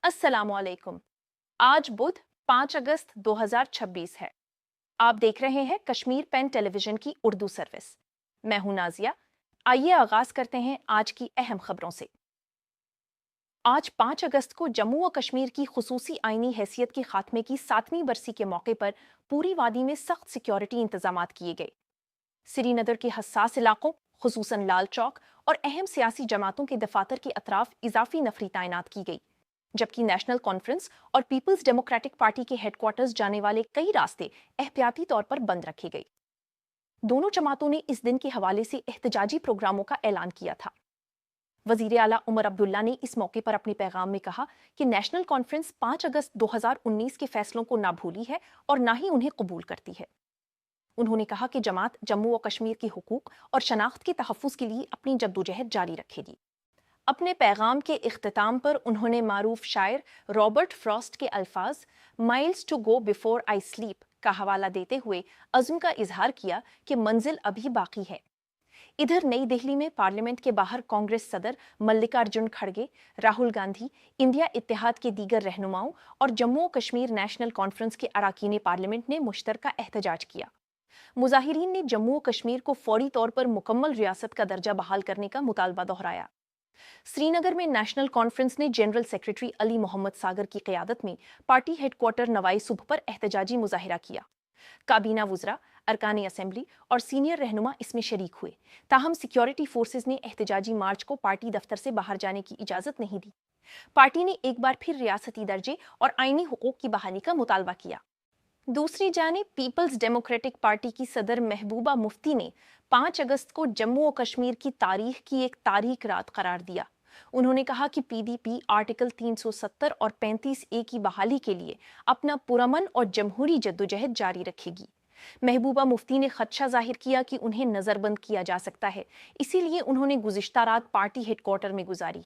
السلام علیکم۔ آج بدھ 5 اگست 2026 ہے۔ آپ دیکھ رہے ہیں کشمیر پین ٹیلی ویژن کی اردو سروس۔ میں ہوں نازیہ۔ آئیے آغاز کرتے ہیں آج کی اہم خبروں سے۔ آج 5 اگست کو جموں و کشمیر کی خصوصی آئینی حیثیت کے خاتمے کی 7ویں برسی کے موقع پر پوری وادی میں سخت سیکیورٹی انتظامات کیے گئے۔ سری نگر کے حساس علاقوں خصوصاً لال چوک اور اہم سیاسی جماعتوں کے دفاتر کے اطراف اضافی نفری تعینات کی گئی، جبکہ نیشنل کانفرنس اور پیپلز ڈیموکریٹک پارٹی کے ہیڈ کوارٹرز جانے والے کئی راستے احتیاطی طور پر بند رکھے گئے۔ دونوں جماعتوں نے اس دن کے حوالے سے احتجاجی پروگراموں کا اعلان کیا تھا۔ وزیر اعلیٰ عمر عبداللہ نے اس موقع پر اپنے پیغام میں کہا کہ نیشنل کانفرنس 5 اگست 2019 کے فیصلوں کو نہ بھولی ہے اور نہ ہی انہیں قبول کرتی ہے۔ انہوں نے کہا کہ جماعت جموں و کشمیر کے حقوق اور شناخت کے تحفظ کے لیے اپنی جدوجہد جاری رکھے گی۔ اپنے پیغام کے اختتام پر انہوں نے معروف شاعر رابرٹ فراسٹ کے الفاظ "miles to go before I sleep" کا حوالہ دیتے ہوئے عزم کا اظہار کیا کہ منزل ابھی باقی ہے۔ ادھر نئی دہلی میں پارلیمنٹ کے باہر کانگریس صدر ملکارجن کھڑگے، راہل گاندھی، انڈیا اتحاد کے دیگر رہنماؤں اور جموں و کشمیر نیشنل کانفرنس کے اراکین پارلیمنٹ نے مشترکہ احتجاج کیا۔ مظاہرین نے جموں و کشمیر کو فوری طور پر مکمل ریاست کا درجہ بحال کرنے کا مطالبہ دہرایا۔ سری نگر میں نیشنل کانفرنس نے جنرل سیکرٹری علی محمد ساگر کی قیادت میں پارٹی ہیڈ کوارٹر نوائی صبح پر احتجاجی مظاہرہ کیا۔ کابینہ وزراء، ارکان اسمبلی اور سینئر رہنما اس میں شریک ہوئے، تاہم سیکیورٹی فورسز نے احتجاجی مارچ کو پارٹی دفتر سے باہر جانے کی اجازت نہیں دی۔ پارٹی نے ایک بار پھر ریاستی درجے اور آئینی حقوق کی بحالی کا مطالبہ کیا۔ دوسری جانب پیپلز ڈیموکریٹک پارٹی کی صدر محبوبہ مفتی نے 5 اگست کو جموں و کشمیر کی تاریخ کی ایک تاریک رات قرار دیا۔ انہوں نے کہا کہ پی ڈی پی آرٹیکل 370 اور 35A کی بحالی کے لیے اپنا پرامن اور جمہوری جدوجہد جاری رکھے گی۔ محبوبہ مفتی نے خدشہ ظاہر کیا کہ انہیں نظر بند کیا جا سکتا ہے، اسی لیے انہوں نے گزشتہ رات پارٹی ہیڈ کوارٹر میں گزاری۔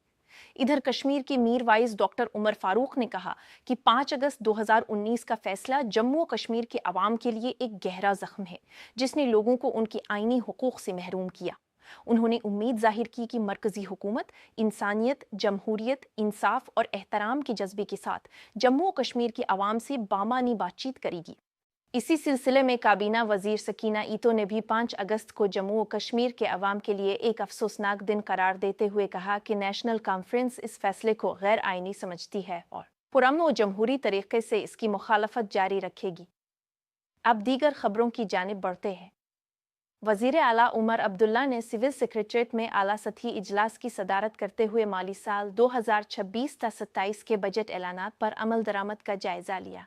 ادھر کشمیر کے میر وائز ڈاکٹر عمر فاروق نے کہا کہ 5 اگست 2019 کا فیصلہ جموں و کشمیر کے عوام کے لیے ایک گہرا زخم ہے، جس نے لوگوں کو ان کے آئینی حقوق سے محروم کیا۔ انہوں نے امید ظاہر کی کہ مرکزی حکومت انسانیت، جمہوریت، انصاف اور احترام کے جذبے کے ساتھ جموں و کشمیر کے عوام سے بامعنی بات چیت کرے گی۔ اسی سلسلے میں کابینہ وزیر سکینہ ایتو نے بھی 5 اگست کو جموں و کشمیر کے عوام کے لیے ایک افسوسناک دن قرار دیتے ہوئے کہا کہ نیشنل کانفرنس اس فیصلے کو غیر آئینی سمجھتی ہے اور پرامن و جمہوری طریقے سے اس کی مخالفت جاری رکھے گی۔ اب دیگر خبروں کی جانب بڑھتے ہیں۔ وزیر اعلیٰ عمر عبداللہ نے سول سیکریٹریٹ میں اعلیٰ سطحی اجلاس کی صدارت کرتے ہوئے مالی سال 2026-27 کے بجٹ اعلانات پر عمل درآمد کا جائزہ لیا۔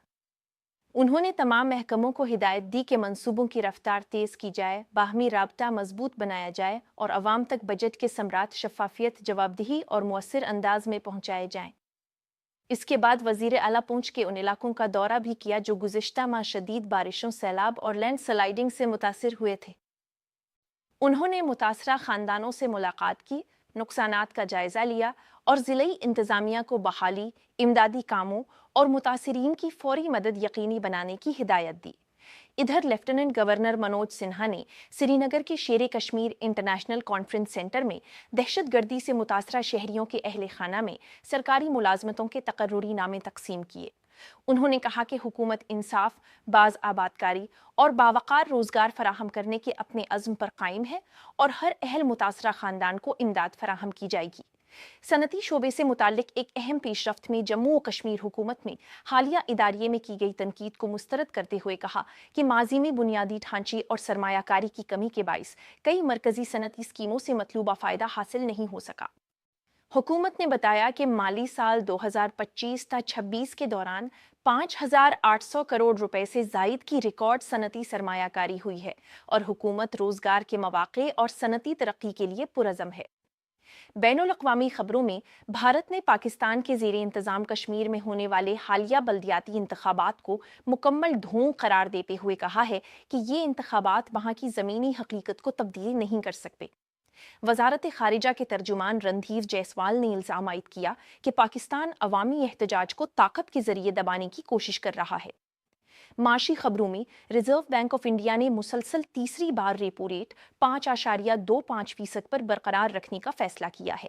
انہوں نے تمام محکموں کو ہدایت دی کہ منصوبوں کی رفتار تیز کی جائے، باہمی رابطہ مضبوط بنایا جائے اور عوام تک بجٹ کے ثمرات شفافیت، جوابدہی اور مؤثر انداز میں پہنچائے جائیں۔ اس کے بعد وزیر اعلیٰ پونچھ کے ان علاقوں کا دورہ بھی کیا جو گزشتہ ماہ شدید بارشوں، سیلاب اور لینڈ سلائیڈنگ سے متاثر ہوئے تھے۔ انہوں نے متاثرہ خاندانوں سے ملاقات کی، نقصانات کا جائزہ لیا اور ضلعی انتظامیہ کو بحالی، امدادی کاموں اور متاثرین کی فوری مدد یقینی بنانے کی ہدایت دی۔ ادھر لیفٹیننٹ گورنر منوج سنہا نے سری نگر کے شیر کشمیر انٹرنیشنل کانفرنس سینٹر میں دہشت گردی سے متاثرہ شہریوں کے اہل خانہ میں سرکاری ملازمتوں کے تقرری نامے تقسیم کیے۔ انہوں نے کہا کہ حکومت انصاف، باز آبادکاری اور باوقار روزگار فراہم کرنے کے اپنے عزم پر قائم ہے اور ہر اہل متاثرہ خاندان کو امداد فراہم کی جائے گی۔ صنعتی شعبے سے متعلق ایک اہم پیش رفت میں جموں و کشمیر حکومت میں حالیہ اداریے میں کی گئی تنقید کو مسترد کرتے ہوئے کہا کہ ماضی میں بنیادی ڈھانچے اور سرمایہ کاری کی کمی کے باعث کئی مرکزی صنعتی اسکیموں سے مطلوبہ فائدہ حاصل نہیں ہو سکا۔ حکومت نے بتایا کہ مالی سال 2025-26 کے دوران 5,800 کروڑ روپے سے زائد کی ریکارڈ صنعتی سرمایہ کاری ہوئی ہے اور حکومت روزگار کے مواقع اور صنعتی ترقی کے لیے پرعزم ہے۔ بین الاقوامی خبروں میں بھارت نے پاکستان کے زیر انتظام کشمیر میں ہونے والے حالیہ بلدیاتی انتخابات کو مکمل ڈھونگ قرار دیتے ہوئے کہا ہے کہ یہ انتخابات وہاں کی زمینی حقیقت کو تبدیل نہیں کر سکتے۔ وزارت خارجہ کے ترجمان رندھیر جیسوال نے الزام عائد کیا کہ پاکستان عوامی احتجاج کو طاقت کے ذریعے دبانے کی کوشش کر رہا ہے۔ معاشی خبروں میں ریزرو بینک آف انڈیا نے مسلسل تیسری بار ریپو ریٹ 5.25% پر برقرار رکھنے کا فیصلہ کیا ہے۔